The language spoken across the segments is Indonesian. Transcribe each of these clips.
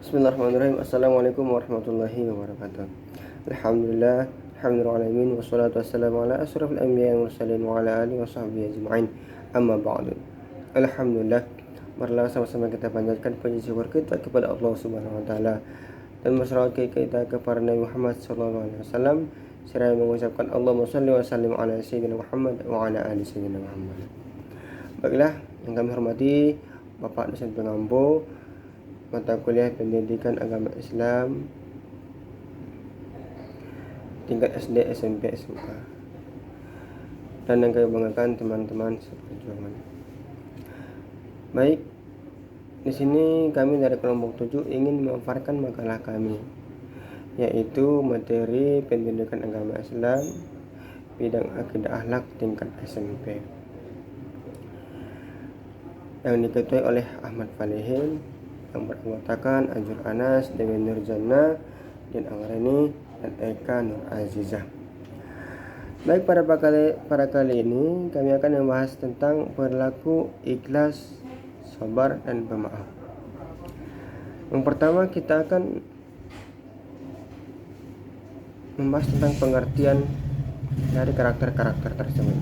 Bismillahirrahmanirrahim. Assalamualaikum warahmatullahi wabarakatuh. Alhamdulillah, alhamdulillahalamin, wassalatu wassalamu ala asrafil anbiya wal mursalin wa ala alihi washabbihi ajma'in. Amma ba'du. Alhamdulillah, marilah sama-sama kita panjatkan puji syukur kita kepada Allah Subhanahu wa taala dan bersalawat kita kepada Nabi Muhammad sallallahu alaihi wasallam seraya mengucapkan Allahumma shalli wa sallim ala sayyidina Muhammad wa ala ali sayyidina Muhammad. Baiklah, yang kami hormati Bapak dosen pengampu mata kuliah pendidikan agama Islam tingkat SD, SMP, SMA, dan yang kami banggakan teman-teman seperjuangan. Baik, di sini kami dari kelompok 7 ingin memaparkan makalah kami, yaitu materi pendidikan agama Islam bidang akidah akhlak tingkat SMP, yang diketuai oleh Ahmad Falihin, yang beranggotakan Anjur Anas, Dewi Nurjana, Din Anggreni, dan Eka Nur Azizah. Baik, pada kali ini kami akan membahas tentang perilaku ikhlas, sabar, dan pemaaf. Yang pertama kita akan membahas tentang pengertian dari karakter-karakter tersebut.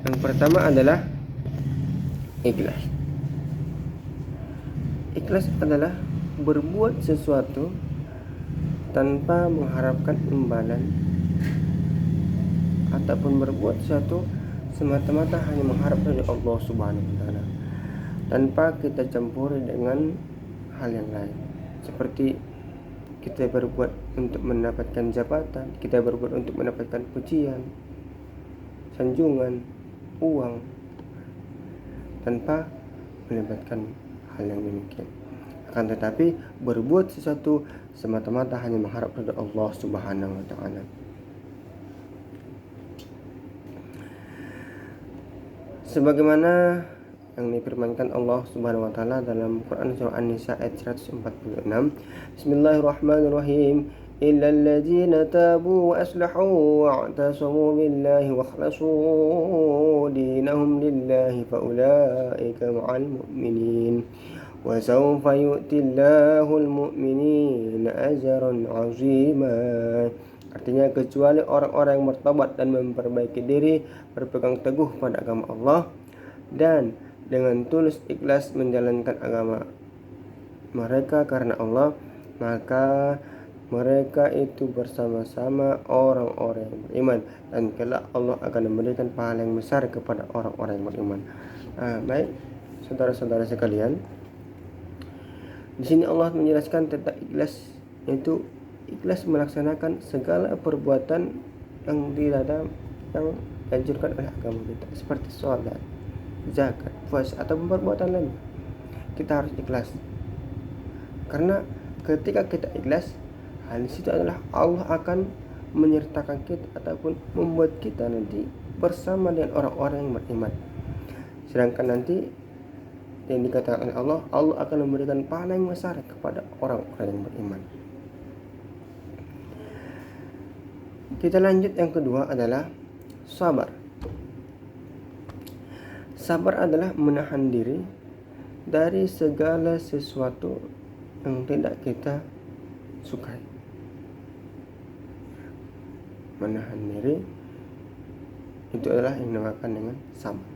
Yang pertama adalah ikhlas. Ikhlas adalah berbuat sesuatu tanpa mengharapkan imbalan ataupun berbuat sesuatu semata-mata hanya mengharap dari Allah Subhanahu wa taala tanpa kita campuri dengan hal yang lain, seperti kita berbuat untuk mendapatkan jabatan, kita berbuat untuk mendapatkan pujian, sanjungan, uang, tanpa melibatkan hal yang demikian. Akan tetapi berbuat sesuatu semata-mata hanya mengharap pada Allah Subhanahu wa taala. Sebagaimana yang difirmankan Allah Subhanahu wa taala dalam Quran surah An-Nisa ayat 146. Bismillahirrahmanirrahim. Illal ladzina tabu wa aslahu wa'tasamu billahi wa akhlasu dinahum lillahi fa ulaika ma'al mu'minin wa sawfa yu'tillahul mu'minina ajran 'azima. Artinya, kecuali orang-orang yang bertobat dan memperbaiki diri, berpegang teguh pada agama Allah dan dengan tulus ikhlas menjalankan agama mereka karena Allah, maka mereka itu bersama-sama orang-orang yang beriman, dan kelak Allah akan memberikan pahala yang besar kepada orang-orang yang beriman. Baik, saudara-saudara sekalian, di sini Allah menjelaskan tentang ikhlas, yaitu ikhlas melaksanakan segala perbuatan yang dianjurkan oleh agama kita, seperti sholat, zakat, puasa, atau perbuatan lain. Kita harus ikhlas, karena ketika kita ikhlas, hal itu adalah Allah akan menyertakan kita ataupun membuat kita nanti bersama dengan orang-orang yang beriman. Sedangkan nanti yang dikatakan oleh Allah, Allah akan memberikan pahala yang besar kepada orang-orang yang beriman. Kita lanjut, yang kedua adalah sabar. Sabar adalah menahan diri dari segala sesuatu yang tidak kita sukai. Menahan diri itu adalah yang dinamakan dengan sabar.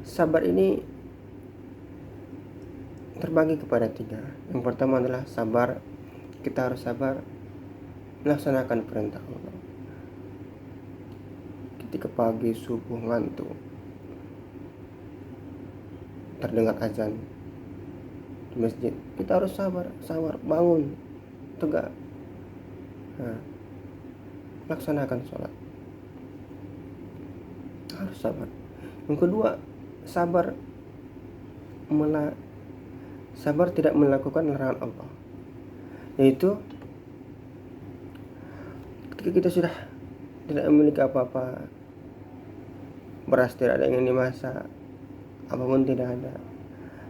Sabar ini terbagi kepada 3. Yang pertama adalah sabar, kita harus sabar melaksanakan perintah Allah. Ketika pagi subuh ngantuk, terdengar azan di masjid, kita harus sabar bangun tegak, laksanakan sholat, harus sabar. Yang kedua, sabar tidak melakukan larangan Allah, yaitu ketika kita sudah tidak memiliki apa-apa, beras tidak ada yang dimasak, apapun tidak ada,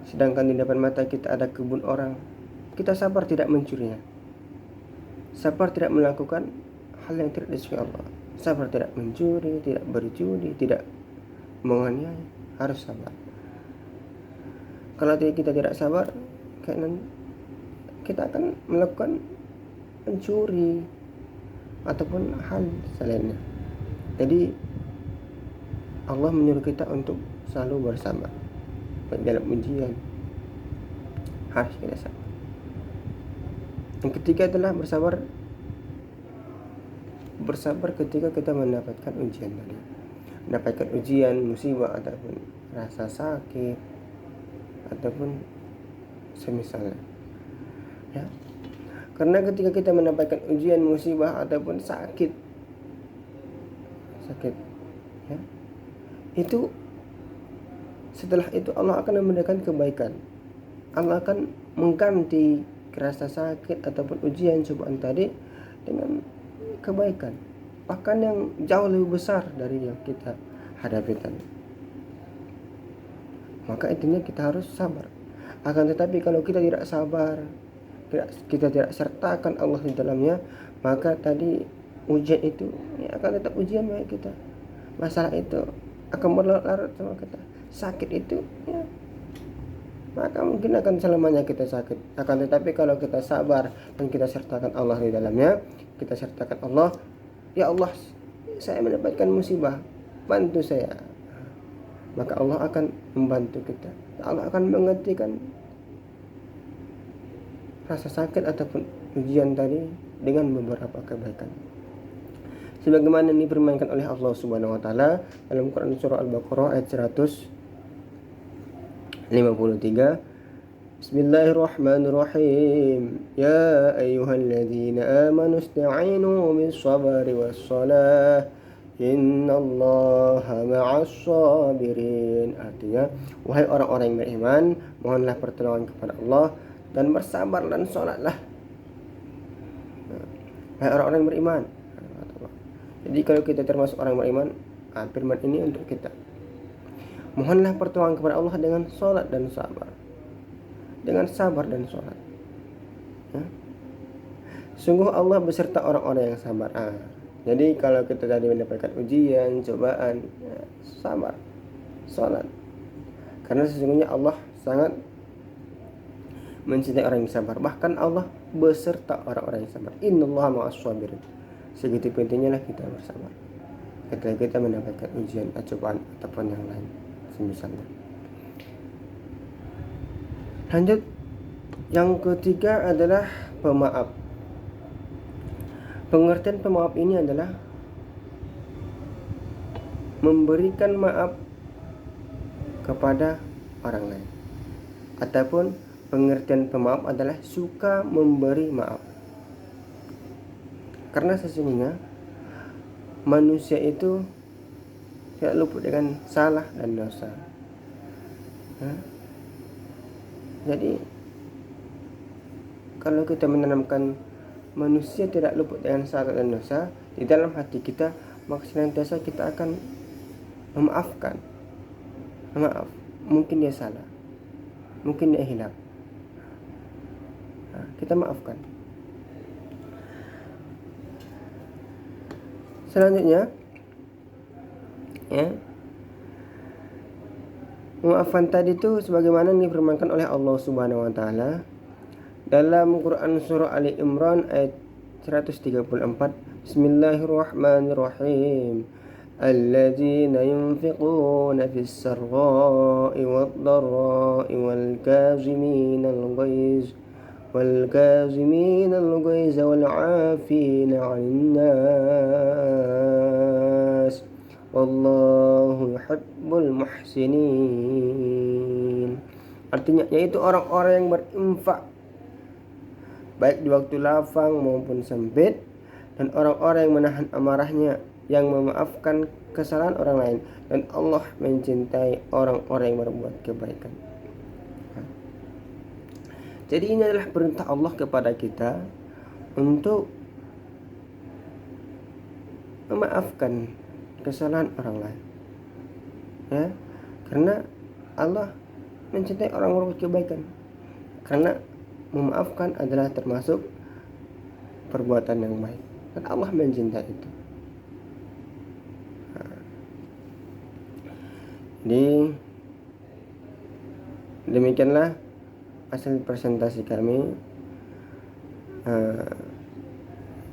sedangkan di depan mata kita ada kebun orang, kita sabar tidak mencurinya, sabar tidak melakukan hal yang tidak disukai Allah, sabar tidak mencuri, tidak berjudi, tidak menganiaya, harus sabar. Kalau kita tidak sabar, kita akan melakukan mencuri ataupun hal selainnya. Jadi Allah menyuruh kita untuk selalu bersabar baik dalam ujian, harus kita sabar. Yang ketiga adalah bersabar ketika kita mendapatkan ujian tadi, mendapatkan ujian, musibah ataupun rasa sakit ataupun semisalnya, ya. Karena ketika kita mendapatkan ujian, musibah ataupun sakit, ya, itu setelah itu Allah akan memberikan kebaikan. Allah akan mengganti rasa sakit ataupun ujian cobaan tadi dengan kebaikan, bahkan yang jauh lebih besar dari yang kita hadapi tadi. Maka intinya kita harus sabar. Akan tetapi kalau kita tidak sabar, kita tidak sertakan Allah di dalamnya, maka tadi ujian itu akan tetap ujian bagi kita. Masalah itu akan berlarut sama kita. Sakit itu maka mungkin akan selamanya kita sakit. Akan tetapi kalau kita sabar dan kita sertakan Allah di dalamnya, kita sertakan Allah, ya Allah, saya mendapatkan musibah, bantu saya. Maka Allah akan membantu kita. Allah akan menghentikan rasa sakit ataupun ujian tadi dengan beberapa kebaikan. Sebagaimana ini dipermainkan oleh Allah Subhanahu wa taala dalam Quran surah Al-Baqarah ayat 153. Bismillahirrahmanirrahim. Ya ayyuhalladzina amanu ista'inu bis-sabri was-salah. Innallaha ma'as sabirin. Artinya, wahai orang-orang yang beriman, mohonlah pertolongan kepada Allah dan bersabar dan salatlah. Wahai orang-orang yang beriman. Jadi kalau kita termasuk orang beriman, firman ini untuk kita. Mohonlah pertolongan kepada Allah dengan salat dan sabar. Dengan sabar dan salat. Ya. Sungguh Allah beserta orang-orang yang sabar. Jadi kalau kita tadi mendapatkan ujian, cobaan, sabar, salat. Karena sesungguhnya Allah sangat mencintai orang yang sabar. Bahkan Allah beserta orang-orang yang sabar. Innallaha ma'as sabirin. Segitu pentingnya lah kita bersabar ketika kita mendapatkan ujian, cobaan ataupun yang lain semisalnya. Lanjut, yang ketiga adalah pemaaf. Pengertian pemaaf ini adalah memberikan maaf kepada orang lain, ataupun pengertian pemaaf adalah suka memberi maaf. Karena sesungguhnya manusia itu tidak luput dengan salah dan dosa. Jadi kalau kita menanamkan manusia tidak luput dengan salah dan dosa di dalam hati kita, maka senantiasa kita akan memaafkan. Maaf, mungkin dia salah, mungkin dia hilaf, kita maafkan. Selanjutnya, memaafkan tadi itu sebagaimana difirmankan oleh Allah Subhanahu wa taala dalam Quran surah Ali Imran ayat 134. Bismillahirrahmanirrahim. Alladzina yunfiquna fis sarra'i wad dharra'i wal kaziminal ghaiz والكاظمين الغيظ والعافين عن الناس والله يحب المحسنين. Artinya yaitu orang-orang yang berinfak baik di waktu lapang maupun sempit, dan orang-orang yang menahan amarahnya, yang memaafkan kesalahan orang lain, dan Allah mencintai orang-orang yang berbuat kebaikan. Jadi ini adalah perintah Allah kepada kita untuk memaafkan kesalahan orang lain. Ya, karena Allah mencintai orang yang berbuat kebaikan. Karena memaafkan adalah termasuk perbuatan yang baik, dan Allah mencintai itu. Jadi Demikianlah hasil presentasi kami.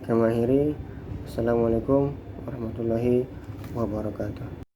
Kami akhiri. Assalamualaikum warahmatullahi wabarakatuh.